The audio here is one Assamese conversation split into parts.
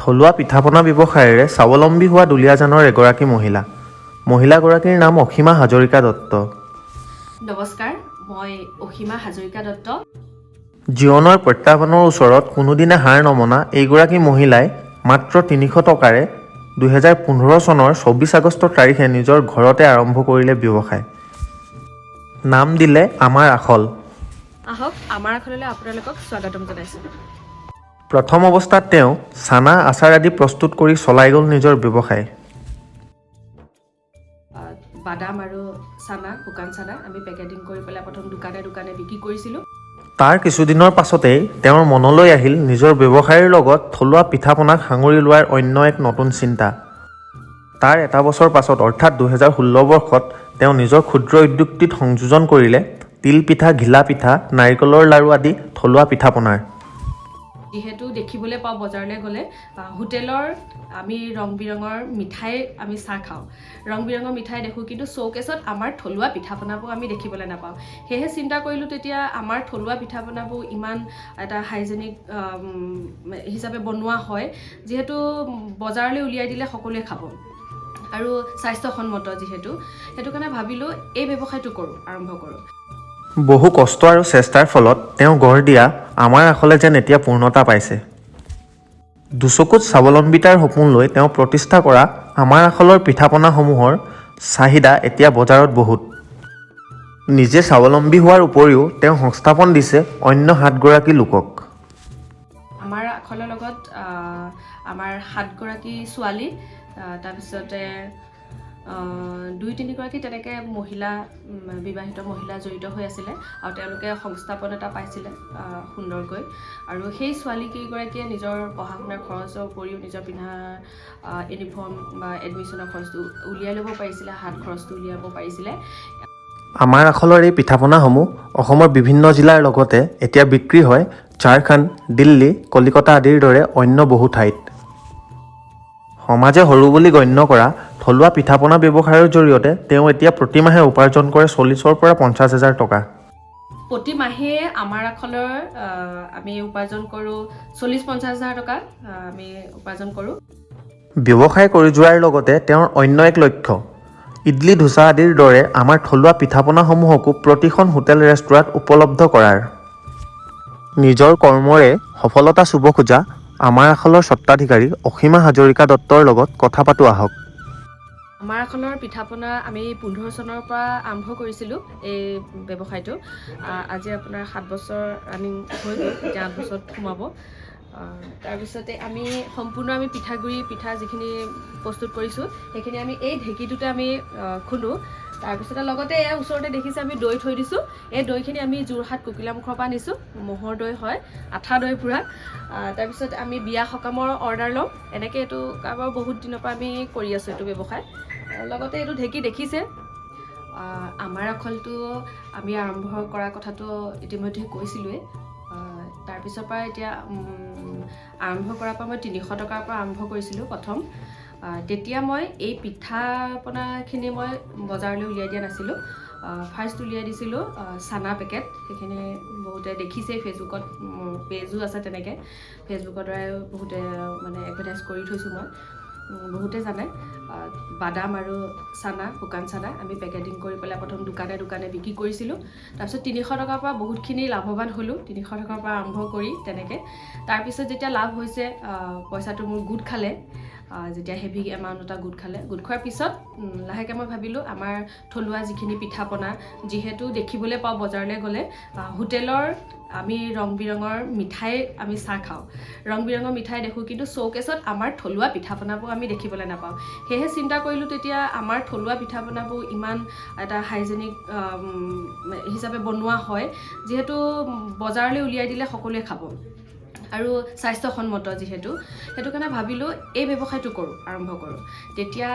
থলুৱা পিঠাপনা ব্যৱসায়েৰে স্বাৱলম্বী হোৱা দুলীয়াজানৰ এগৰাকী মহিলা। মহিলাগৰাকীৰ নাম অসীমা হাজৰিকা দত্ত। নমস্কাৰ, মই অসীমা হাজৰিকা দত্ত। জীৱনৰ প্ৰত্যাহ্বানৰ ওচৰত কোনোদিনে হাৰ নমনা এইগৰাকী মহিলাই মাত্ৰ ৩০০ টকাৰে ২০১৫ চনৰ ২৪ আগষ্ট তাৰিখে নিজৰ ঘৰতে আৰম্ভ কৰিলে ব্যৱসায়। নাম দিলে আমাৰ আখল। আহক, আমাৰ আখললৈ আপোনালোকক স্বাগতম জনাইছোঁ। প্ৰথম অৱস্থাত তেওঁ চানা আচাৰ আদি প্ৰস্তুত কৰি চলাই গ'ল নিজৰ ব্যৱসায়। বাদাম আৰু চানা, শুকান চানা আমি পেকেটিং কৰি পেলাই প্ৰথম দোকানে দোকানে বিক্ৰী কৰিছিলোঁ। তাৰ কিছুদিনৰ পাছতেই তেওঁৰ মনলৈ আহিল নিজৰ ব্যৱসায়ৰ লগত থলুৱা পিঠাপনাক সাঙুৰি লোৱাৰ অন্য এক নতুন চিন্তা। তাৰ এটা বছৰ পাছত অৰ্থাৎ ২০১৬ বৰ্ষত তেওঁ নিজৰ ক্ষুদ্ৰ উদ্যোগটিত সংযোজন কৰিলে তিল পিঠা, ঘিলা পিঠা, নাৰিকলৰ লাড়ু আদি থলুৱা পিঠাপনাৰ। যিহেতু দেখিবলৈ পাওঁ বজাৰলৈ গ'লে হোটেলৰ আমি ৰং বিৰঙৰ মিঠাই আমি চাহ খাওঁ, ৰং বিৰঙৰ মিঠাই দেখোঁ, কিন্তু শ্ব'কেছত আমাৰ থলুৱা পিঠাপনাবোৰ আমি দেখিবলৈ নাপাওঁ। সেয়েহে চিন্তা কৰিলোঁ তেতিয়া আমাৰ থলুৱা পিঠাপনাবোৰ ইমান এটা হাইজেনিক হিচাপে বনোৱা হয়, যিহেতু বজাৰলৈ উলিয়াই দিলে সকলোৱে খাব আৰু স্বাস্থ্যসন্মত যিহেতু, সেইটো কাৰণে ভাবিলোঁ এই ব্যৱসায়টো আৰম্ভ কৰোঁ। বহু কষ্ট আৰু চেষ্টাৰ ফলত তেওঁ গঢ় দিয়া আমাৰ আখলে যেন এতিয়া পূৰ্ণতা পাইছে। দুচকুত স্বাৱলম্বিতাৰ সপোন লৈ তেওঁ প্ৰতিষ্ঠা কৰা আমাৰ আখলৰ পিঠাপনাসমূহৰ চাহিদা এতিয়া বজাৰত বহুত। নিজে স্বাৱলম্বী হোৱাৰ উপৰিও তেওঁ সংস্থাপন দিছে অন্য 7গৰাকী লোকক। আমাৰ আখলৰ লগত আমাৰ 7গৰাকী ছোৱালী, তাৰপিছতে 2-3গৰাকী তেনেকৈ মহিলা, বিবাহিত মহিলা জড়িত হৈ আছিলে আৰু তেওঁলোকে সংস্থাপন এটা পাইছিলে সুন্দৰকৈ। আৰু সেই ছোৱালীকেইগৰাকীয়ে নিজৰ পঢ়া শুনাৰ খৰচৰ উপৰিও নিজৰ পিন্ধা ইউনিফৰ্ম বা এডমিশ্যনৰ খৰচটো উলিয়াই ল'ব পাৰিছিলে, হাত খৰচটো উলিয়াব পাৰিছিলে। আমাৰ আখলৰ এই পিঠাপনাসমূহ অসমৰ বিভিন্ন জিলাৰ লগতে এতিয়া বিক্ৰী হয় ঝাৰখণ্ড, দিল্লী, কলিকতা আদিৰ দৰে অন্য বহু ঠাইত। সমাজে সৰু বুলি গণ্য কৰা থলুৱা পিঠাপনা ব্যৱসায়ৰ জৰিয়তে তেওঁ এতিয়া প্ৰতিমাহে উপাৰ্জন কৰে 40,000 পৰা 50,000 টকা। প্ৰতি মাহে আমাৰ আখলৰ আমি উপাৰ্জন কৰোঁ 40-50,000 টকা আমি উপাৰ্জন কৰোঁ। ব্যৱসায় কৰি যোৱাৰ লগতে তেওঁৰ অন্য এক লক্ষ্য ইডলি, ধোচা আদিৰ দৰে আমাৰ থলুৱা পিঠাপনাসমূহকো প্ৰতিখন হোটেল ৰেষ্টুৰাঁত উপলব্ধ কৰাৰ। নিজৰ কৰ্মৰে সফলতা চুব খোজা আমাৰ আখলৰ স্বত্বাধিকাৰী অসীমা হাজৰিকা দত্তৰ লগত কথা পাতোঁ আহক। আমাৰ আখলৰ পিঠাপনা আমি 15 চনৰ পৰা আৰম্ভ কৰিছিলোঁ এই ব্যৱসায়টো। আজি আপোনাৰ 7 বছৰ ৰানিং হৈ গ'ল, এতিয়া 8 বছৰত সোমাব। তাৰপিছতে আমি সম্পূৰ্ণ পিঠাগুড়ি পিঠা যিখিনি প্ৰস্তুত কৰিছোঁ সেইখিনি আমি এই ঢেঁকীটোতে আমি খুন্দো। তাৰপিছতে লগতে এয়া ওচৰতে দেখিছে আমি দৈ থৈ দিছোঁ। এই দৈখিনি আমি যোৰহাট কুকিলামুখৰ পৰা আনিছোঁ, ম'হৰ দৈ হয়, আঠা দৈ পুৰা। তাৰপিছত আমি বিয়া সকামৰ অৰ্ডাৰ লওঁ, এনেকৈ এইটো কাৰোবাৰ বহুত দিনৰ পৰা আমি কৰি আছোঁ এইটো ব্যৱসায়। লগতে এইটো ঢেঁকী দেখিছে। আমাৰ আখলটো আমি আৰম্ভ কৰা কথাটো ইতিমধ্যে কৈছিলোঁৱেই। তাৰপিছৰ পৰা এতিয়া আৰম্ভ কৰাৰ পৰা মই 300 টকাৰ পৰা আৰম্ভ কৰিছিলোঁ প্ৰথম। তেতিয়া মই এই পিঠাপনাখিনি মই বজাৰলৈ উলিয়াই দিয়া নাছিলোঁ। ফাৰ্ষ্ট উলিয়াই দিছিলোঁ চানা পেকেট, সেইখিনি বহুতে দেখিছেই, ফেচবুকত পেজো আছে, তেনেকৈ ফেচবুকৰ দ্বাৰাই বহুতে এডভাৰটাইজ কৰি থৈছোঁ মই, বহুতে জানে। বাদাম আৰু চানা, শুকান চানা আমি পেকেটিং কৰি পেলাই প্ৰথম দোকানে দোকানে বিক্ৰী কৰিছিলোঁ। তাৰপিছত 300 টকাৰ পৰা বহুতখিনি লাভৱান হ'লোঁ, 300 টকাৰ পৰা আৰম্ভ কৰি তেনেকৈ। তাৰপিছত যেতিয়া লাভ হৈছে, পইচাটো মোৰ গোট খালে, যেতিয়া হেভি এমাউণ্ট এটা গোট খোৱাৰ পিছত লাহেকৈ মই ভাবিলোঁ আমাৰ থলুৱা যিখিনি পিঠাপনা, যিহেতু দেখিবলৈ পাওঁ বজাৰলৈ গ'লে হোটেলৰ আমি ৰং বিৰঙৰ মিঠাই আমি চাহ খাওঁ, ৰং বিৰঙৰ মিঠাই দেখোঁ, কিন্তু শ্ব'কেছত আমাৰ থলুৱা পিঠাপনাবোৰ আমি দেখিবলৈ নাপাওঁ। সেয়েহে চিন্তা কৰিলোঁ তেতিয়া আমাৰ থলুৱা পিঠাপনাবোৰ ইমান এটা হাইজেনিক হিচাপে বনোৱা হয়, যিহেতু বজাৰলৈ উলিয়াই দিলে সকলোৱে খাব আৰু স্বাস্থ্যসন্মত যিহেতু, সেইটো কাৰণে ভাবিলোঁ এই ব্যৱসায়টো আৰম্ভ কৰোঁ। তেতিয়া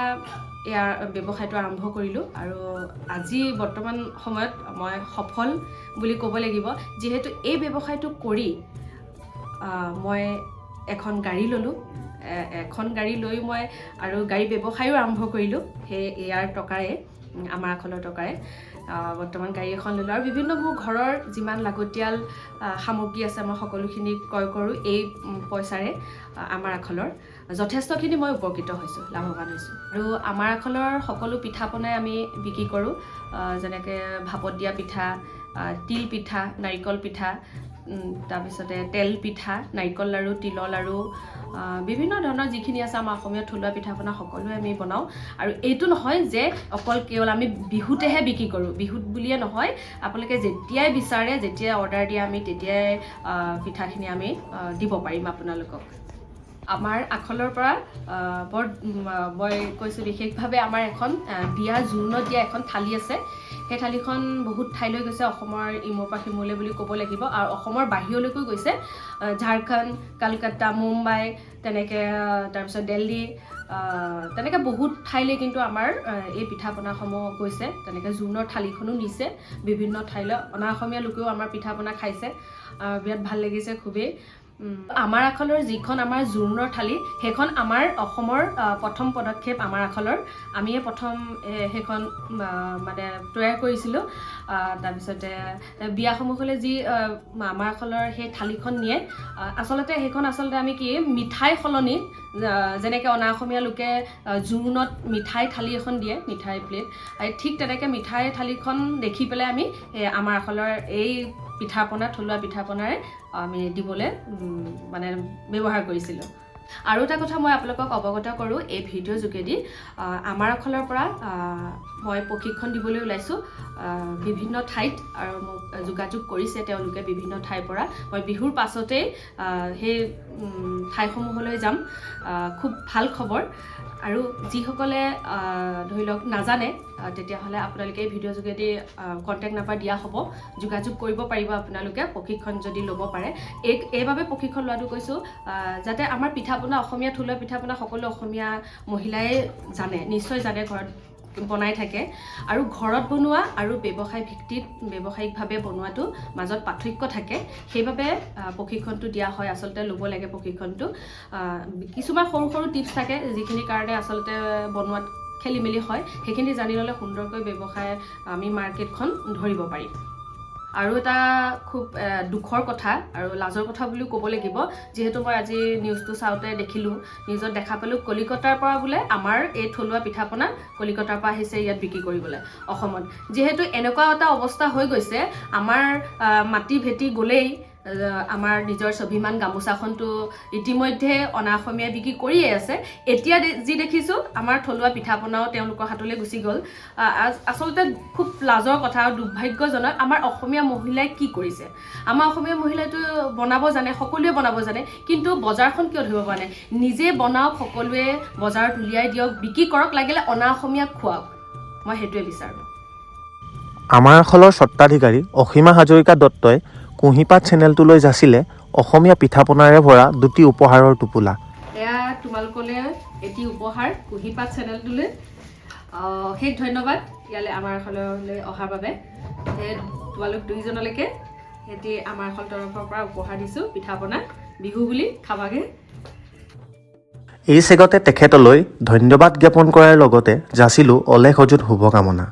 ইয়াৰ ব্যৱসায়টো আৰম্ভ কৰিলোঁ আৰু আজি বৰ্তমান সময়ত মই সফল বুলি ক'ব লাগিব, যিহেতু এই ব্যৱসায়টো কৰি মই এখন গাড়ী ল'লোঁ। এখন গাড়ী লৈ মই আৰু গাড়ী ব্যৱসায়ো আৰম্ভ কৰিলোঁ সেই ইয়াৰ টকাৰে। আমাৰ আখলৰ টকাৰে বৰ্তমান গাড়ী এখন ল'লোঁ আৰু বিভিন্ন মোৰ ঘৰৰ যিমান লাগতিয়াল সামগ্ৰী আছে মই সকলোখিনি ক্ৰয় কৰোঁ এই পইচাৰে আমাৰ আখলৰ যথেষ্টখিনি মই উপকৃত হৈছোঁ, লাভৱান হৈছোঁ। আৰু আমাৰ আখলৰ সকলো পিঠা পনাই আমি বিক্ৰী কৰোঁ, যেনেকৈ ভাপত দিয়া পিঠা, তিল পিঠা, নাৰিকল পিঠা, তাৰপিছতে তেল পিঠা, নাৰিকল লাড়ু, তিলৰ লাড়ু, বিভিন্ন ধৰণৰ যিখিনি আছে আমাৰ অসমীয়া থলুৱা পিঠা পনা সকলোৱে আমি বনাওঁ। আৰু এইটো নহয় যে অকল কেৱল আমি বিহুতেহে বিক্ৰী কৰোঁ, বিহুত বুলিয়ে নহয়, আপোনালোকে যেতিয়াই বিচাৰে, যেতিয়াই অৰ্ডাৰ দিয়ে আমি তেতিয়াই পিঠাখিনি আমি দিব পাৰিম আপোনালোকক। আমাৰ আখলৰ পৰা মই কৈছোঁ বিশেষভাৱে আমাৰ এখন বিয়া জোৰোণত দিয়া এখন থালি আছে। সেই থালিখন বহুত ঠাইলৈ গৈছে, অসমৰ ইমূৰ পৰা সিমূৰলৈ বুলি ক'ব লাগিব, আৰু অসমৰ বাহিৰলৈকো গৈছে, ঝাৰখণ্ড, কলকাতা, মুম্বাই, তেনেকৈ তাৰপিছত দিল্লী, তেনেকৈ বহুত ঠাইলৈ কিন্তু আমাৰ এই পিঠা পনাসমূহ গৈছে। তেনেকৈ জোৰোণৰ থালিখনো নিছে বিভিন্ন ঠাইলৈ, অনা অসমীয়া লোকেও আমাৰ পিঠা পনা খাইছে, বিৰাট ভাল লাগিছে খুবেই। আমাৰ আখলৰ যিখন আমাৰ জোৰোণৰ থালি, সেইখন আমাৰ অসমৰ প্ৰথম পদক্ষেপ আমাৰ আখলৰ, আমিয়ে প্ৰথম সেইখন মানে তৈয়াৰ কৰিছিলোঁ। তাৰপিছতে বিয়াসমূহলৈ যি আমাৰ আখলৰ সেই থালিখন নিয়ে, সেইখন আচলতে আমি কি মিঠাই সলনি, যেনেকৈ অনা অসমীয়া লোকে জোৰোণত মিঠাই থালি এখন দিয়ে, মিঠাই প্লেট, ঠিক তেনেকৈ মিঠাই থালিখন দেখি পেলাই আমি আমাৰ আখলৰ এই পিঠা পনা, থলুৱা পিঠা পনাৰে আমি দিবলৈ মানে ব্যৱহাৰ কৰিছিলোঁ। আৰু এটা কথা মই আপোনালোকক অৱগত কৰোঁ এই ভিডিঅ'ৰ যোগেদি, আমাৰ আখলৰ পৰা মই প্ৰশিক্ষণ দিবলৈ ওলাইছোঁ বিভিন্ন ঠাইত, আৰু মোক যোগাযোগ কৰিছে তেওঁলোকে বিভিন্ন ঠাইৰ পৰা। মই বিহুৰ পাছতেই সেই ঠাইসমূহলৈ যাম। খুব ভাল খবৰ। আৰু যিসকলে ধৰি লওক নাজানে, তেতিয়াহ'লে আপোনালোকে এই ভিডিঅ'ৰ যোগেদি কণ্টেক্ট নাম্বাৰ দিয়া হ'ব, যোগাযোগ কৰিব পাৰিব আপোনালোকে প্ৰশিক্ষণ যদি ল'ব পাৰে। এইবাবে প্ৰশিক্ষণ লোৱাটো কৈছোঁ যাতে আমাৰ পিঠা পনা, অসমীয়া থলুৱা পিঠা পনা সকলো অসমীয়া মহিলাই জানে, নিশ্চয় জানে, ঘৰত বনাই থাকে। আৰু ঘৰত বনোৱা আৰু ব্যৱসায়িকভাৱে বনোৱাটো মাজত পাৰ্থক্য থাকে, সেইবাবে প্ৰশিক্ষণটো দিয়া হয়। আচলতে ল'ব লাগে প্ৰশিক্ষণটো। কিছুমান সৰু সৰু টিপছ থাকে যিখিনিৰ কাৰণে আচলতে বনোৱাত খেলি মেলি হয়, সেইখিনি জানি ল'লে সুন্দৰকৈ ব্যৱসায় আমি মাৰ্কেটখন ধৰিব পাৰিম। আৰু এটা খুব দুখৰ কথা আৰু লাজৰ কথা বুলিও ক'ব লাগিব, যিহেতু মই আজি নিউজটো চাওঁতে দেখিলোঁ, নিউজত দেখা পালোঁ কলিকতাৰ পৰা বোলে আমাৰ এই থলুৱা পিঠা পনা কলিকতাৰ পৰা আহিছে ইয়াত বিক্ৰী কৰিবলৈ অসমত। যিহেতু এনেকুৱা এটা অৱস্থা হৈ গৈছে, আমাৰ মাটি ভেটি গ'লেই আমাৰ নিজৰ স্বাভিমান গামোচাখনটো ইতিমধ্যে অনা অসমীয়াই বিক্ৰী কৰিয়ে আছে, এতিয়া যি দেখিছোঁ আমাৰ থলুৱা পিঠা পনাও তেওঁলোকৰ হাতলৈ গুচি গ'ল। আচলতে খুব লাজৰ কথা আৰু দুৰ্ভাগ্যজনক। আমাৰ অসমীয়া মহিলাই কি কৰিছে? আমাৰ অসমীয়া মহিলাইতো বনাব জানে, সকলোৱে বনাব জানে, কিন্তু বজাৰখন কিয় ধৰিব পৰা নাই? নিজে বনাওক, সকলোৱে বজাৰত উলিয়াই দিয়ক, বিক্ৰী কৰক, লাগিলে অনা অসমীয়াক খুৱাওক, মই সেইটোৱে বিচাৰোঁ। আমাৰ আখলৰ স্বত্বাধিকাৰী অসীমা হাজৰিকা দত্তই কুহিপাত চেনেলটোলৈ যাচিলে অসমীয়া পিঠা পনাৰে ভৰা দুটি উপহাৰৰ টোপোলা। এয়া তোমালোকলৈ এটি উপহাৰ কুহিপাত চেনেলটোলৈ। অশেষ ধন্যবাদ ইয়ালৈ আমাৰ আখললৈ অহাৰ বাবে। সেই তোমালোক দুইজনলৈকে এটি আমাৰ আখল তৰফৰ পৰা উপহাৰ দিছোঁ, পিঠা পনা, বিহু বুলি খাবাগে। এই চেগতে তেখেতলৈ ধন্যবাদ জ্ঞাপন কৰাৰ লগতে যাচিলোঁ অলেখ অযুত শুভকামনা।